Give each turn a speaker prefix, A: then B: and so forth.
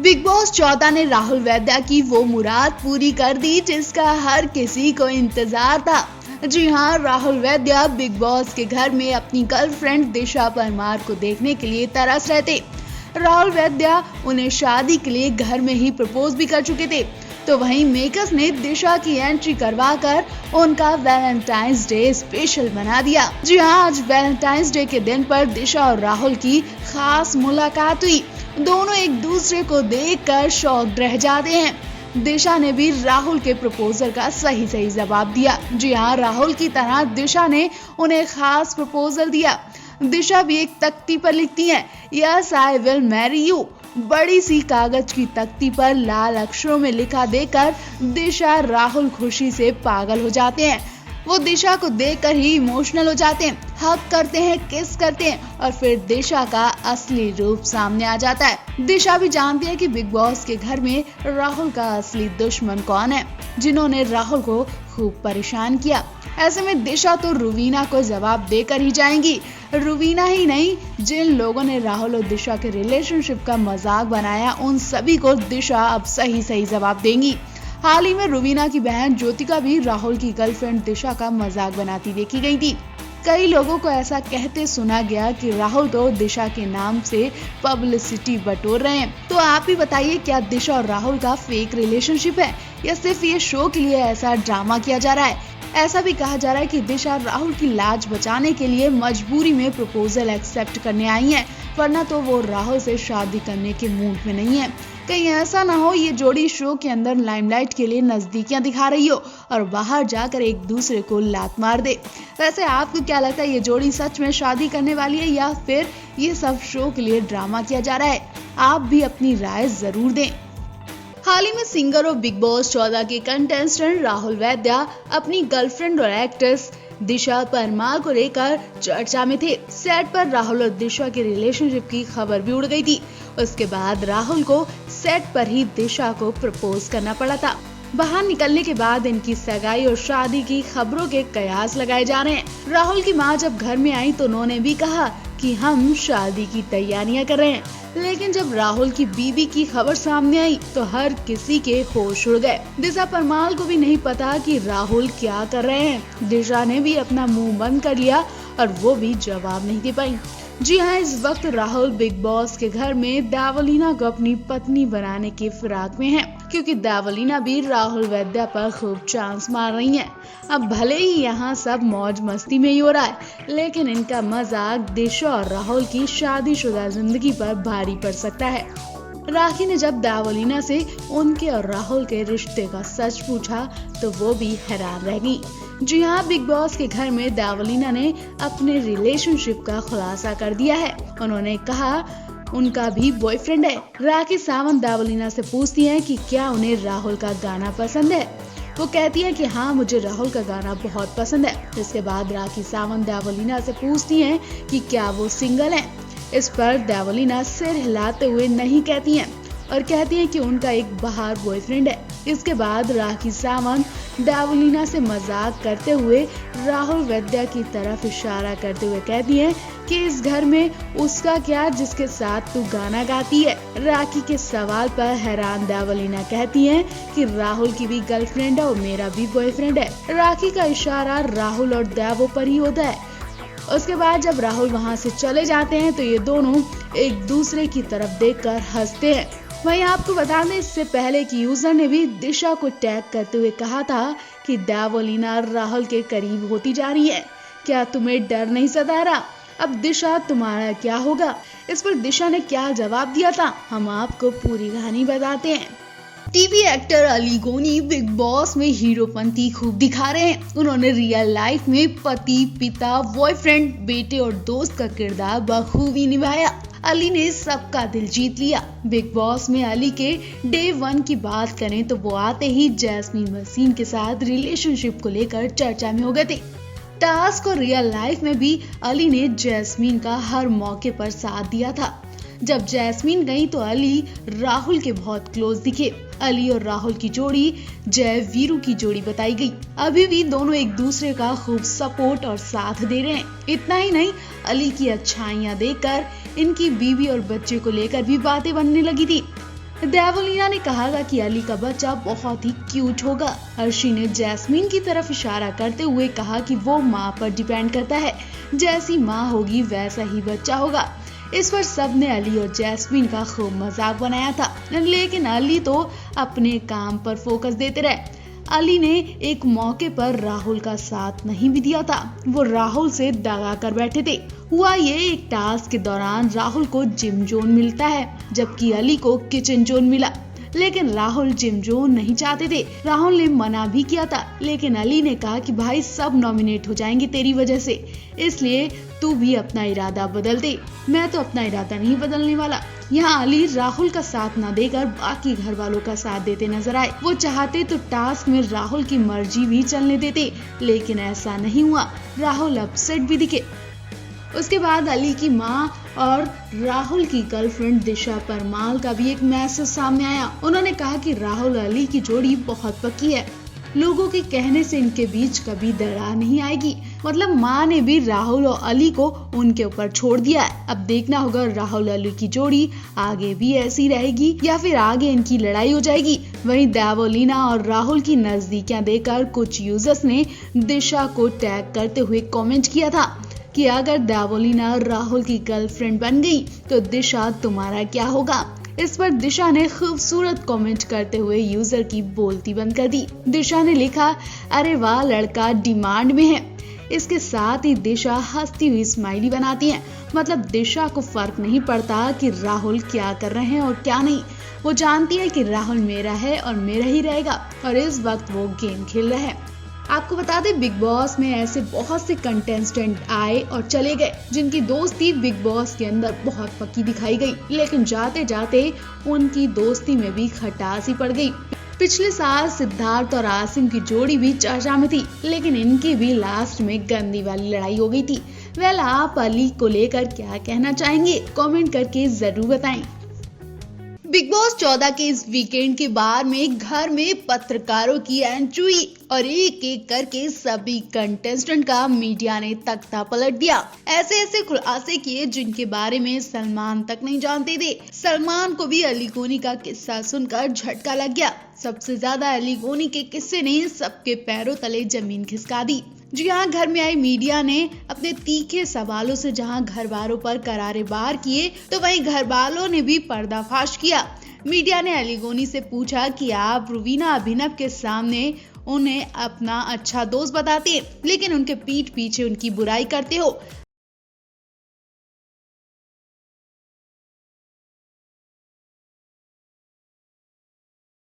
A: Big boss 14 ने राहुल वैद्या की वो मुराद पूरी कर दी जिसका हर किसी को इंतजार था। जी हाँ, राहुल वैद्या बिग बॉस के घर में अपनी गर्लफ्रेंड दिशा परमार को देखने के लिए तरस रहे थे। राहुल वैद्या उन्हें शादी के लिए घर में ही प्रपोज भी कर चुके थे। तो वहीं मेकर्स ने दिशा की एंट्री करवाकर उनका वैलेंटाइंस डे स्पेशल बना दिया। जी हाँ, आज वैलेंटाइंस डे के दिन पर दिशा और राहुल की खास मुलाकात हुई। दोनों एक दूसरे को देखकर शॉक्ड रह जाते हैं। दिशा ने भी राहुल के प्रपोजल का सही जवाब दिया। जी हाँ, राहुल की तरह दिशा ने उन्हें खास प्रपोजल दिया। दिशा भी एक तख्ती पर लिखती हैं, yes I will marry you. बड़ी सी कागज की तख्ती पर लाल अक्षरों में लिखा देखकर दिशा राहुल खुशी से पागल हो जाते हैं। वो दिशा को देखकर ही इमोशनल हो जाते हैं, हग करते हैं, किस करते हैं और फिर दिशा का असली रूप सामने आ जाता है। दिशा भी जानती है कि बिग बॉस के घर में राहुल का असली दुश्मन कौन है, जिन्होंने राहुल को खूब परेशान किया। ऐसे में दिशा तो रुवीना को जवाब देकर ही जाएंगी। रुवीना ही नहीं, जिन लोगों ने राहुल और दिशा के रिलेशनशिप का मजाक बनाया उन सभी को दिशा अब सही जवाब देंगी। हाल ही में रुवीना की बहन ज्योतिका भी राहुल की गर्लफ्रेंड दिशा का मजाक बनाती देखी गई थी। कई लोगों को ऐसा कहते सुना गया कि राहुल तो दिशा के नाम से पब्लिसिटी बटोर रहे हैं। तो आप ही बताइए, क्या दिशा और राहुल का फेक रिलेशनशिप है या सिर्फ ये शो के लिए ऐसा ड्रामा किया जा रहा है? ऐसा भी कहा जा रहा है कि दिशा राहुल की लाज बचाने के लिए मजबूरी में प्रपोजल एक्सेप्ट करने आई हैं, वरना तो वो राहुल से शादी करने के मूड में नहीं है। कहीं ऐसा ना हो ये जोड़ी शो के अंदर लाइमलाइट के लिए नजदीकियां दिखा रही हो और बाहर जाकर एक दूसरे को लात मार दे। वैसे आपको क्या लगता है, ये जोड़ी सच में शादी करने वाली है या फिर ये सब शो के लिए ड्रामा किया जा रहा है? आप भी अपनी राय जरूर दें। हाल ही में सिंगर और बिग बॉस 14 के कंटेस्टेंट राहुल वैद्या अपनी गर्लफ्रेंड और एक्ट्रेस दिशा परमार को लेकर चर्चा में थे। सेट पर राहुल और दिशा के रिलेशनशिप की खबर भी उड़ गई थी। उसके बाद राहुल को सेट पर ही दिशा को प्रपोज करना पड़ा था। बाहर निकलने के बाद इनकी सगाई और शादी की खबरों के कयास लगाए जा रहे हैं। राहुल की मां जब घर में आई तो उन्होंने भी कहा कि हम शादी की तैयारियां कर रहे हैं, लेकिन जब राहुल की बीवी की खबर सामने आई तो हर किसी के होश उड़ गए। दिशा परमार को भी नहीं पता कि राहुल क्या कर रहे हैं। दिशा ने भी अपना मुंह बंद कर लिया और वो भी जवाब नहीं दे पाई। जी हाँ, इस वक्त राहुल बिग बॉस के घर में देवलीना को अपनी पत्नी बनाने की फिराक में है, क्योंकि देवलीना भी राहुल वैद्या पर खूब चांस मार रही हैं। अब भले ही यहाँ सब मौज मस्ती में ही हो रहा है, लेकिन इनका मजाक दिशा और राहुल की शादीशुदा जिंदगी पर भारी पड़ सकता है। राखी ने जब देवलीना से उनके और राहुल के रिश्ते का सच पूछा तो वो भी हैरान रह गई। जी हाँ, बिग बॉस के घर में देवलीना ने अपने रिलेशनशिप का खुलासा कर दिया है। उन्होंने कहा उनका भी बॉयफ्रेंड है। राखी सावंत देवलीना से पूछती हैं कि क्या उन्हें राहुल का गाना पसंद है। वो कहती है कि हाँ, मुझे राहुल का गाना बहुत पसंद है। इसके बाद राखी सावंत देवलीना से पूछती हैं कि क्या वो सिंगल हैं। इस पर देवलीना सिर हिलाते हुए नहीं कहती हैं और कहती हैं कि उनका एक बाहर बॉयफ्रेंड है। इसके बाद राखी सावंत देवलीना से मजाक करते हुए राहुल वैद्या की तरफ इशारा करते हुए कहती हैं कि इस घर में उसका क्या जिसके साथ तू गाना गाती है। राखी के सवाल पर हैरान देवलीना कहती हैं कि राहुल की भी गर्लफ्रेंड है और मेरा भी बॉयफ्रेंड है। राखी का इशारा राहुल और देवो पर ही होता है। उसके बाद जब राहुल वहां से चले जाते हैं तो ये दोनों एक दूसरे की तरफ देखकर हंसते हैं। वहीं आपको बता दें, इससे पहले कि यूजर ने भी दिशा को टैग करते हुए कहा था कि देवलीना राहुल के करीब होती जा रही है, क्या तुम्हें डर नहीं सता रहा? अब दिशा तुम्हारा क्या होगा? इस पर दिशा ने क्या जवाब दिया था, हम आपको पूरी कहानी बताते हैं। टीवी एक्टर अली गोनी बिग बॉस में हीरोपंती खूब दिखा रहे हैं। उन्होंने रियल लाइफ में पति, पिता, बॉयफ्रेंड, बेटे और दोस्त का किरदार बखूबी निभाया। अली ने सबका दिल जीत लिया। बिग बॉस में अली के डे 1 की बात करें तो वो आते ही जैस्मीन वसीम के साथ रिलेशनशिप को लेकर चर्चा में हो गए थे। टास्क और रियल लाइफ में भी अली ने जैस्मीन का हर मौके पर साथ दिया था। जब जैस्मीन गई तो अली राहुल के बहुत क्लोज दिखे। अली और राहुल की जोड़ी जय वीरू की जोड़ी बताई गई। अभी भी दोनों एक दूसरे का खूब सपोर्ट और साथ दे रहे हैं। इतना ही नहीं, अली की अच्छाइयां देखकर इनकी बीवी और बच्चे को लेकर भी बातें बनने लगी थी। देवोलीना ने कहा कि अली का बच्चा बहुत ही क्यूट होगा। अर्शी ने जैस्मीन की तरफ इशारा करते हुए कहा कि वो माँ पर डिपेंड करता है, जैसी माँ होगी वैसा ही बच्चा होगा। इस पर सबने अली और जैस्मीन का खूब मजाक बनाया था, लेकिन अली तो अपने काम पर फोकस देते रहे। अली ने एक मौके पर राहुल का साथ नहीं भी दिया था, वो राहुल से दगा कर बैठे थे। हुआ ये, एक टास्क के दौरान राहुल को जिम जोन मिलता है, जबकि अली को किचन जोन मिला। लेकिन राहुल जिम जोन नहीं चाहते थे। राहुल ने मना भी किया था, लेकिन अली ने कहा कि भाई सब नॉमिनेट हो जाएंगे तेरी वजह से, इसलिए तू भी अपना इरादा बदल दे। मैं तो अपना इरादा नहीं बदलने वाला। यहाँ अली राहुल का साथ न देकर बाकी घर वालों का साथ देते नजर आए। वो चाहते तो टास्क में राहुल की मर्जी भी चलने देते, लेकिन ऐसा नहीं हुआ। राहुल अपसेट भी दिखे। उसके बाद अली की मां और राहुल की गर्लफ्रेंड दिशा परमाल का भी एक मैसेज सामने आया। उन्होंने कहा कि राहुल अली की जोड़ी बहुत पक्की है, लोगों के कहने से इनके बीच कभी दरार नहीं आएगी। मतलब माँ ने भी राहुल और अली को उनके ऊपर छोड़ दिया है। अब देखना होगा राहुल अली की जोड़ी आगे भी ऐसी रहेगी या फिर आगे इनकी लड़ाई हो जाएगी। वहीं देवोलीना और राहुल की नजदीकियां देखकर कुछ यूजर्स ने दिशा को टैग करते हुए कमेंट किया था कि अगर देवोलीना राहुल की गर्लफ्रेंड बन गई तो दिशा तुम्हारा क्या होगा। इस पर दिशा ने खूबसूरत कमेंट करते हुए यूजर की बोलती बंद कर दी। दिशा ने लिखा, अरे वाह लड़का डिमांड में है। इसके साथ ही दिशा हंसती हुई स्माइली बनाती है। मतलब दिशा को फर्क नहीं पड़ता कि राहुल क्या कर रहे हैं और क्या नहीं। वो जानती है कि राहुल मेरा है और मेरा ही रहेगा, और इस वक्त वो गेम खेल रहे हैं। आपको बता दें, बिग बॉस में ऐसे बहुत से कंटेस्टेंट आए और चले गए जिनकी दोस्ती बिग बॉस के अंदर बहुत पक्की दिखाई गई, लेकिन जाते जाते उनकी दोस्ती में भी खटास ही पड़ गई। पिछले साल सिद्धार्थ और आसिम की जोड़ी भी चर्चा में थी, लेकिन इनकी भी लास्ट में गंदी वाली लड़ाई हो गई थी। वेल, आप अली को लेकर क्या कहना चाहेंगे? कमेंट करके जरूर बताएं। बिग बॉस 14 के इस वीकेंड के बाद में घर में पत्रकारों की एंट्री हुई और एक एक करके सभी कंटेस्टेंट का मीडिया ने तख्ता पलट दिया। ऐसे खुलासे किए जिनके बारे में सलमान तक नहीं जानते थे। सलमान को भी अली गोनी का किस्सा सुनकर झटका लग गया। सबसे ज्यादा अली गोनी के किस्से ने सबके पैरों तले जमीन खिसका दी। जी हाँ, घर में आई मीडिया ने अपने तीखे सवालों से जहां घर वालों पर करारे वार किए, तो वहीं घर वालों ने भी पर्दाफाश किया। मीडिया ने अली गोनी से पूछा कि आप रुवीना अभिनव के सामने उन्हें अपना अच्छा दोस्त बताते हैं, लेकिन उनके पीठ पीछे उनकी बुराई करते हो।